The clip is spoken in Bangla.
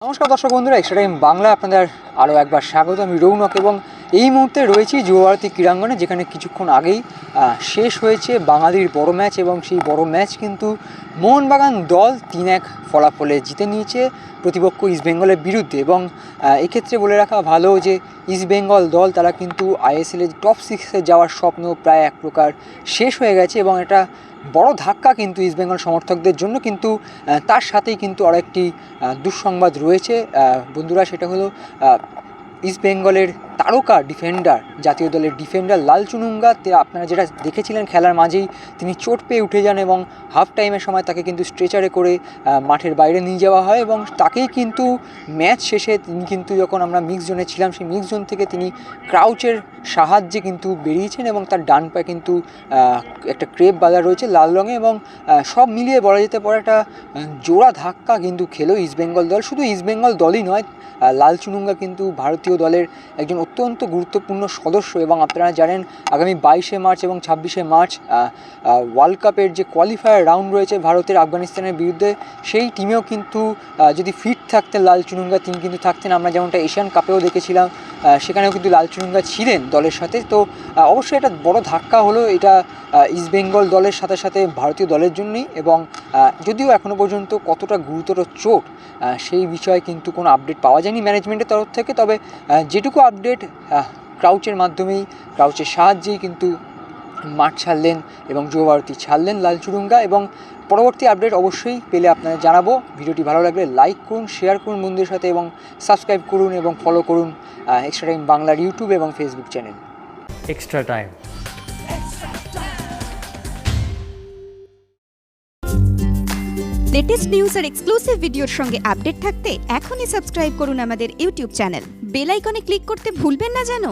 নমস্কার দর্শক বন্ধুরা, এক্সট্রা টাইম বাংলা আপনাদের আরও একবার স্বাগত। আমি রৌনক এবং এই মুহূর্তে রয়েছি যুবভারতী ক্রীড়াঙ্গনে, যেখানে কিছুক্ষণ আগেই শেষ হয়েছে বাঙালির বড় ম্যাচ এবং সেই বড় ম্যাচ কিন্তু মোহনবাগান দল 3-1 ফলাফলে জিতে নিয়েছে প্রতিপক্ষ ইস্টবেঙ্গলের বিরুদ্ধে। এবং এক্ষেত্রে বলে রাখা ভালো যে ইস্টবেঙ্গল দল তারা কিন্তু আইএসএলের টপ 6-এ যাওয়ার স্বপ্ন প্রায় এক প্রকার শেষ হয়ে গেছে এবং এটা বড় ধাক্কা কিন্তু ইস্টবেঙ্গল সমর্থকদের জন্য। কিন্তু তার সাথেই কিন্তু আরও একটি দুঃসংবাদ রয়েছে বন্ধুরা, সেটা হলো ইস্টবেঙ্গলের তারকা ডিফেন্ডার, জাতীয় দলের ডিফেন্ডার লাল চুনুঙ্গা, আপনারা যেটা দেখেছিলেন খেলার মাঝেই তিনি চোট পেয়ে উঠে যান এবং হাফ টাইমের সময় তাকে কিন্তু স্ট্রেচারে করে মাঠের বাইরে নিয়ে যাওয়া হয় এবং তাকেই কিন্তু ম্যাচ শেষে তিনি কিন্তু যখন আমরা মিক্স জোনে ছিলাম সেই মিক্স জোন থেকে তিনি ক্রাউচের সাহায্যে কিন্তু বেরিয়েছেন এবং তার ডান পায়ে কিন্তু একটা ক্রেপ বাঁধা রয়েছে লাল রঙে। এবং সব মিলিয়ে বলা যেতে পারে একটা জোড়া ধাক্কা কিন্তু খেলো ইস্টবেঙ্গল দল। শুধু ইস্টবেঙ্গল দলই নয়, লাল চুনুঙ্গা কিন্তু ভারতীয় দলের একজন অত্যন্ত গুরুত্বপূর্ণ সদস্য এবং আপনারা জানেন আগামী 22শে মার্চ এবং 26শে মার্চ ওয়ার্ল্ড কাপের যে কোয়ালিফায়ার রাউন্ড রয়েছে ভারতের আফগানিস্তানের বিরুদ্ধে, সেই টিমেও কিন্তু যদি ফিট থাকতেন লাল চুনুঙ্গা তিনি কিন্তু থাকতেন। আমরা যেমনটা এশিয়ান কাপেও দেখেছিলাম, সেখানেও কিন্তু লাল চুনুঙ্গা ছিলেন দলের সাথে। তো অবশ্যই এটা বড় ধাক্কা হলো এটা ইস্টবেঙ্গল দলের সাথে সাথে ভারতীয় দলের জন্যই। এবং যদিও এখনও পর্যন্ত কতটা গুরুতর চোট সেই বিষয়ে কিন্তু কোনো আপডেট পাওয়া যায়নি ম্যানেজমেন্টের তরফ থেকে, তবে যেটুকু আপডেট ক্রাউচের মাধ্যমেই, ক্রাউচের সাহায্যেই কিন্তু মাঠ ছাড়লেন এবং যুবভারতী ছাড়লেন লাল চুনুঙ্গা। এবং পরবর্তী আপডেট অবশ্যই পেলে আপনারা জানাবো। ভিডিওটি ভালো লাগলে লাইক করুন, শেয়ার করুন বন্ধুদের সাথে এবং সাবস্ক্রাইব করুন এবং ফলো করুন এক্সট্রা টাইম বাংলার ইউটিউব এবং Facebook channel. Extra time. Latest news আর এক্সক্লুসিভ ভিডিওর সঙ্গে আপডেট থাকতে এখনই সাবস্ক্রাইব করুন আমাদের ইউটিউব চ্যানেল। বেল আইকনে ক্লিক করতে ভুলবেন না যেন।